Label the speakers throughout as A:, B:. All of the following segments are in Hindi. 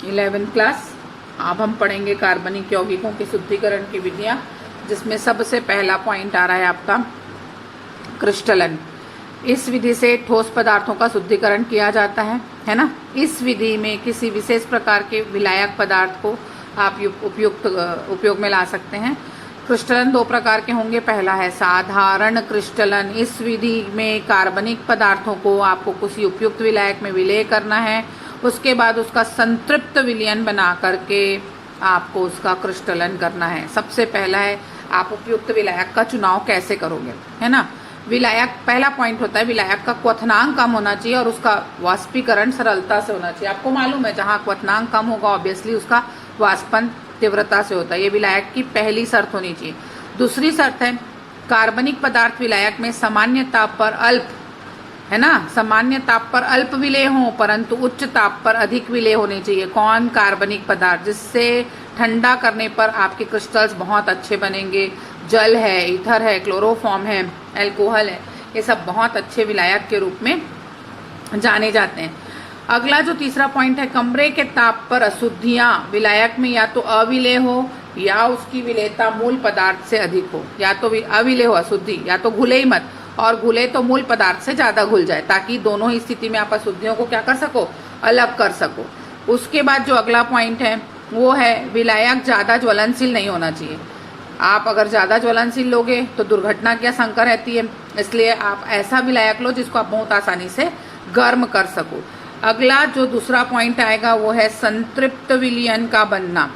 A: 11th class. अब हम पढ़ेंगे कार्बनिक यौगिकों के शुद्धिकरण की विधियां, जिसमें सबसे पहला पॉइंट आ रहा है आपका क्रिस्टलन। इस विधि से ठोस पदार्थों का शुद्धिकरण किया जाता है ना। इस विधि में किसी विशेष प्रकार के विलायक पदार्थ को आप उपयोग में ला सकते हैं। क्रिस्टलन दो प्रकार के होंगे। पहला है साधारण क्रिस्टलन। इस विधि में कार्बनिक पदार्थों को आपको किसी उपयुक्त विलायक में विलय करना है, उसके बाद उसका संतृप्त विलयन बना करके आपको उसका क्रिस्टलन करना है। सबसे पहला है आप उपयुक्त विलायक का चुनाव कैसे करोगे, है ना। विलायक, पहला पॉइंट होता है विलायक का क्वथनांक कम होना चाहिए और उसका वाष्पीकरण सरलता से होना चाहिए। आपको मालूम है जहाँ क्वथनांक कम होगा ऑब्वियसली उसका वाष्पन तीव्रता से होता है। ये विलायक की पहली शर्त होनी चाहिए। दूसरी शर्त है कार्बनिक पदार्थ विलायक में सामान्य ताप पर अल्प, है ना, सामान्य ताप पर अल्प विलय हो परंतु उच्च ताप पर अधिक विलय होने चाहिए। कौन? कार्बनिक पदार्थ, जिससे ठंडा करने पर आपके क्रिस्टल्स बहुत अच्छे बनेंगे। जल है, ईथर है, क्लोरोफॉर्म है, एल्कोहल है, ये सब बहुत अच्छे विलायक के रूप में जाने जाते हैं। अगला जो तीसरा पॉइंट है, कमरे के ताप पर अशुद्धियां विलायक में या तो अविलय हो या उसकी विलेयता मूल पदार्थ से अधिक हो। या तो अविलय हो अशुद्धि, या तो घुले ही मत, और घुले तो मूल पदार्थ से ज्यादा घुल जाए, ताकि दोनों ही स्थिति में आप अशुद्धियों को क्या कर सको, अलग कर सको। उसके बाद जो अगला पॉइंट है वो है विलायक ज्यादा ज्वलनशील नहीं होना चाहिए। आप अगर ज्यादा ज्वलनशील लोगे तो दुर्घटना की आशंका रहती है, इसलिए आप ऐसा विलायक लो जिसको आप बहुत आसानी से गर्म कर सको। अगला जो दूसरा पॉइंट आएगा वो है संतृप्त विलयन का बनना।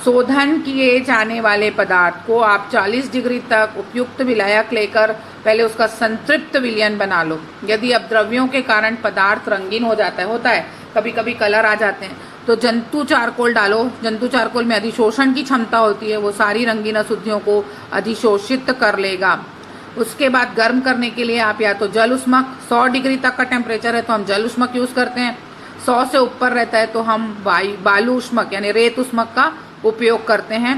A: शोधन किए जाने वाले पदार्थ को आप 40 डिग्री तक उपयुक्त विलायक लेकर पहले उसका संतृप्त विलयन बना लो। यदि अपद्रव्यों के कारण पदार्थ रंगीन हो जाता है, होता है कभी कभी कलर आ जाते हैं, तो जंतु चारकोल डालो। जंतु चारकोल में अधिशोषण की क्षमता होती है, वो सारी रंगीन अशुद्धियों को अधिशोषित कर लेगा। उसके बाद गर्म करने के लिए आप या तो जल उष्मक, 100 डिग्री तक का टेम्परेचर है तो हम जल उष्मक यूज करते हैं, 100 से ऊपर रहता है तो हम बालू उष्मक यानी रेत उष्मक का उपयोग करते हैं।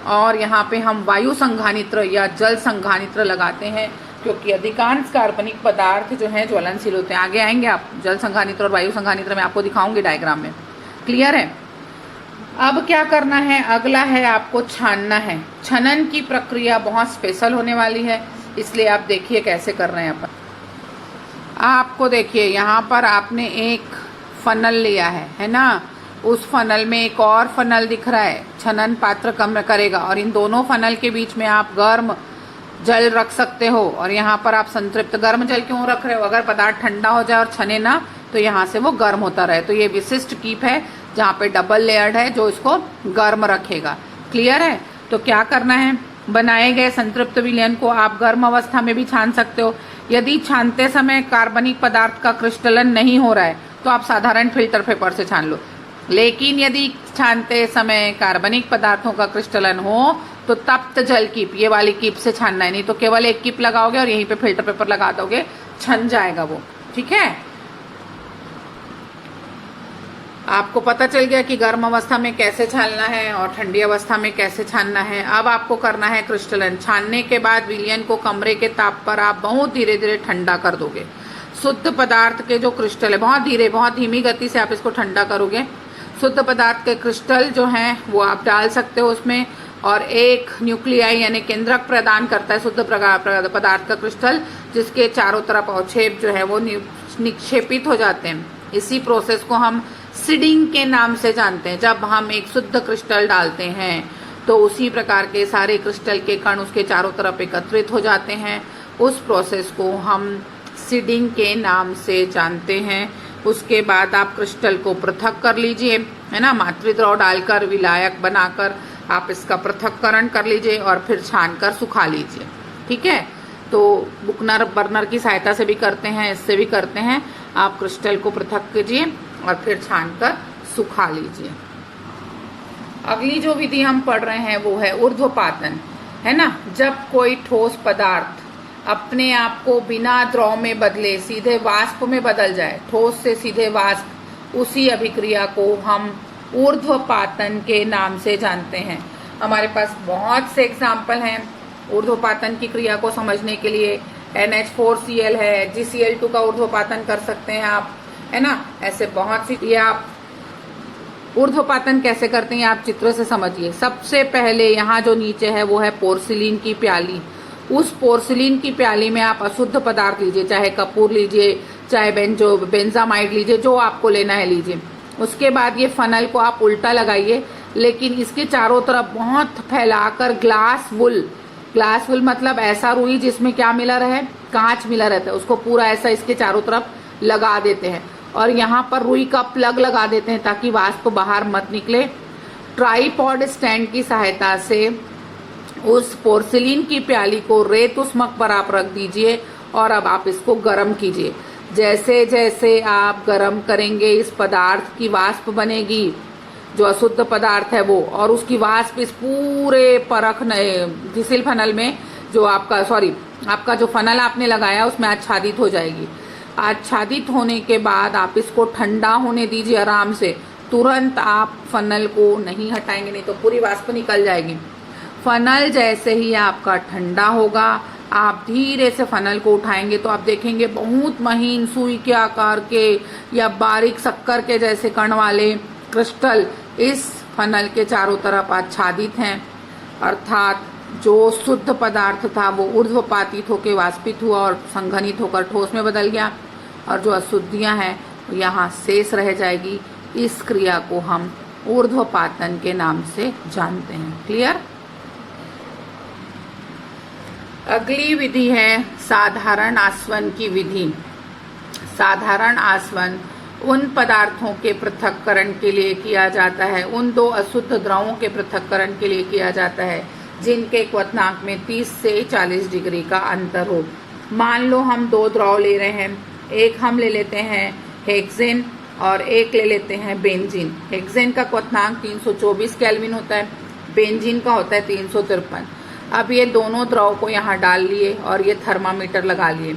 A: और यहाँ पे हम वायु संघानित्र या जल संघानित्र लगाते हैं, क्योंकि अधिकांश कार्बनिक पदार्थ जो हैं ज्वलनशील होते हैं। आगे आएंगे आप जल संघानित्र और वायु संघानित्र में आपको दिखाऊंगी डायग्राम में। क्लियर है? अब क्या करना है, अगला है आपको छानना है। छनन की प्रक्रिया बहुत स्पेशल होने वाली है, इसलिए आप देखिए कैसे कर रहे हैं अपन। आपको देखिए यहाँ पर आपने एक फनल लिया है ना, उस फनल में एक और फनल दिख रहा है, छनन पात्र कम करेगा, और इन दोनों फनल के बीच में आप गर्म जल रख सकते हो। और यहाँ पर आप संतृप्त, गर्म जल क्यों रख रहे हो, अगर पदार्थ ठंडा हो जाए और छने ना तो यहाँ से वो गर्म होता रहे। तो ये विशिष्ट कीप है जहाँ पे डबल लेयर्ड है जो इसको गर्म रखेगा। क्लियर है? तो क्या करना है, बनाए गए संतृप्त विलयन को आप गर्म अवस्था में भी छान सकते हो। यदि छानते समय कार्बनिक पदार्थ का क्रिस्टलन नहीं हो रहा है तो आप साधारण फिल्टर पेपर से छान लो। लेकिन यदि छानते समय कार्बनिक पदार्थों का क्रिस्टलन हो तो तप्त जल कीप, ये वाली कीप से छानना है, नहीं तो केवल एक कीप लगाओगे और यहीं पे फिल्टर पेपर लगा दोगे, छन जाएगा वो। ठीक है? आपको पता चल गया कि गर्म अवस्था में कैसे छानना है और ठंडी अवस्था में कैसे छानना है। अब आपको करना है क्रिस्टलन। छानने के बाद विलयन को कमरे के ताप पर आप बहुत धीरे धीरे ठंडा कर दोगे। शुद्ध पदार्थ के जो क्रिस्टल है, बहुत धीरे, बहुत धीमी गति से आप इसको ठंडा करोगे। शुद्ध पदार्थ के क्रिस्टल जो हैं वो आप डाल सकते हो उसमें, और एक न्यूक्लियाई यानी केंद्रक प्रदान करता है शुद्ध पदार्थ का क्रिस्टल, जिसके चारों तरफ अवक्षेप जो है वो निक्षेपित हो जाते हैं। इसी प्रोसेस को हम सीडिंग के नाम से जानते हैं। जब हम एक शुद्ध क्रिस्टल डालते हैं तो उसी प्रकार के सारे क्रिस्टल के कण उसके चारों तरफ एकत्रित हो जाते हैं। उस प्रोसेस को हम सीडिंग के नाम से जानते हैं। उसके बाद आप क्रिस्टल को पृथक कर लीजिए, है ना, मातृद्रव डालकर विलायक बनाकर आप इसका पृथक्करण कर लीजिए और फिर छानकर सुखा लीजिए। ठीक है? तो बुकनर बर्नर की सहायता से भी करते हैं, इससे भी करते हैं। आप क्रिस्टल को पृथक कीजिए और फिर छानकर सुखा लीजिए। अगली जो विधि हम पढ़ रहे हैं वो है ऊर्ध्वपातन, है ना। जब कोई ठोस पदार्थ अपने आप को बिना द्रव में बदले सीधे वाष्प में बदल जाए, ठोस से सीधे वाष्प, उसी अभिक्रिया को हम ऊर्ध्वपातन के नाम से जानते हैं। हमारे पास बहुत से एग्जाम्पल हैं ऊर्ध्वपातन की क्रिया को समझने के लिए। NH4Cl है, GCl2 का ऊर्ध्वपातन कर सकते हैं आप, है ना। ऐसे बहुत सी, ये आप ऊर्ध्वपातन कैसे करते हैं आप चित्र से समझिए। सबसे पहले यहाँ जो नीचे है वो है पोर्सिलीन की प्याली। उस पोर्सिलीन की प्याली में आप अशुद्ध पदार्थ लीजिए, चाहे कपूर लीजिए, चाहे बेंजामाइड लीजिए, जो आपको लेना है लीजिए। उसके बाद ये फनल को आप उल्टा लगाइए, लेकिन इसके चारों तरफ बहुत फैलाकर ग्लास वुल मतलब ऐसा रुई जिसमें क्या मिला रहे, कांच मिला रहता है, उसको पूरा ऐसा इसके चारों तरफ लगा देते हैं और यहाँ पर रुई का प्लग लगा देते हैं ताकि वाष्प बाहर मत निकले। ट्राइपॉड स्टैंड की सहायता से उस पोर्सिलीन की प्याली को रेत उष्मक पर आप रख दीजिए और अब आप इसको गर्म कीजिए। जैसे जैसे आप गर्म करेंगे इस पदार्थ की वाष्प बनेगी, जो अशुद्ध पदार्थ है वो, और उसकी वाष्प इस पूरे घिसिल फनल में जो आपका जो फनल आपने लगाया उसमें आच्छादित हो जाएगी। आच्छादित होने के बाद आप इसको ठंडा होने दीजिए आराम से। तुरंत आप फनल को नहीं हटाएंगे, नहीं तो पूरी वाष्प निकल जाएगी। फनल जैसे ही आपका ठंडा होगा, आप धीरे से फनल को उठाएंगे तो आप देखेंगे बहुत महीन सुई के आकार के या बारीक शक्कर के जैसे कण वाले क्रिस्टल इस फनल के चारों तरफ आच्छादित हैं। अर्थात जो शुद्ध पदार्थ था वो ऊर्ध्वपातित होकर वाष्पित हुआ और संघनित होकर ठोस में बदल गया, और जो अशुद्धियां हैं यहाँ शेष रह जाएगी। इस क्रिया को हम ऊर्ध्वपातन के नाम से जानते हैं। क्लियर? अगली विधि है साधारण आसवन की विधि। साधारण आसवन उन पदार्थों के पृथक्करण के लिए किया जाता है, उन दो अशुद्ध द्रवों के पृथक्करण के लिए किया जाता है जिनके क्वथनांक में 30 से 40 डिग्री का अंतर हो। मान लो हम दो द्रव ले रहे हैं, एक हम ले लेते हैं हेक्सेन और एक ले लेते हैं बेंजीन। हेक्सेन का क्वथनांक 324 केल्विन होता है, बेंजीन का होता है 353। अब ये दोनों द्रव को यहाँ डाल लिए और ये थर्मामीटर लगा लिए।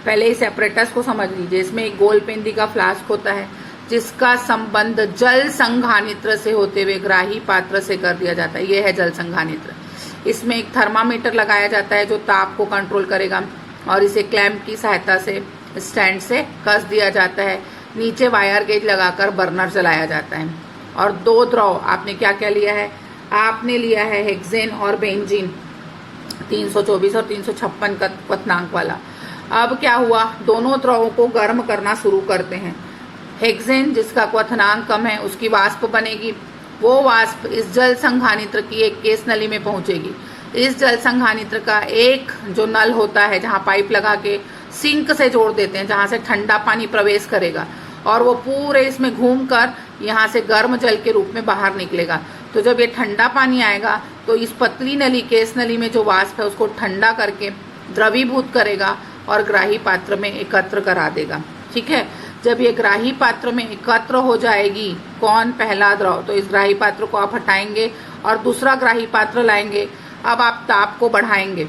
A: पहले इस एपरेटस को समझ लीजिए। इसमें एक गोल पेंदी का फ्लास्क होता है जिसका संबंध जल संघानित्र से होते हुए ग्राही पात्र से कर दिया जाता है। ये है जल संघानित्र। इसमें एक थर्मामीटर लगाया जाता है जो ताप को कंट्रोल करेगा और इसे क्लैंप की सहायता से स्टैंड से कस दिया जाता है। नीचे वायर गेज लगाकर बर्नर चलाया जाता है। और दो द्रव आपने क्या क्या लिया है? आपने लिया है हेक्सेन और बेंजीन, 324 और 356 का क्वथनांक वाला। अब क्या हुआ, दोनों द्रवों को गर्म करना शुरू करते हैं। हेक्सेन जिसका क्वथनांक कम है उसकी वाष्प बनेगी। वो वाष्प इस जल संघानित्र की एक केस नली में पहुंचेगी। इस जल संघानित्र का एक जो नल होता है जहां पाइप लगा के सिंक से जोड़ देते हैं, जहां से ठंडा पानी प्रवेश करेगा और वो पूरे इसमें घूमकर यहाँ से गर्म जल के रूप में बाहर निकलेगा। तो जब ये ठंडा पानी आएगा तो इस पतली नली, केस नली में जो वाष्प है उसको ठंडा करके द्रवीभूत करेगा और ग्राही पात्र में एकत्र करा देगा। ठीक है, जब ये ग्राही पात्र में एकत्र हो जाएगी, कौन? पहला द्रव, तो इस ग्राही पात्र को आप हटाएंगे और दूसरा ग्राही पात्र लाएंगे। अब आप ताप को बढ़ाएंगे,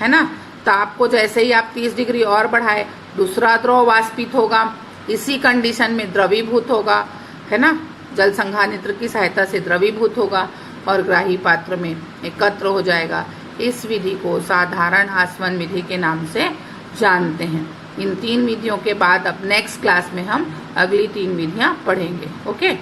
A: है ना। ताप को जैसे ही आप 30 डिग्री और बढ़ाए, दूसरा द्रव वाष्पित होगा, इसी कंडीशन में द्रवीभूत होगा, है ना, जल संघानित्र की सहायता से द्रवीभूत होगा और ग्राही पात्र में एकत्र हो जाएगा। इस विधि को साधारण आसवन विधि के नाम से जानते हैं। इन 3 विधियों के बाद अब नेक्स्ट क्लास में हम अगली 3 विधियां पढ़ेंगे। ओके।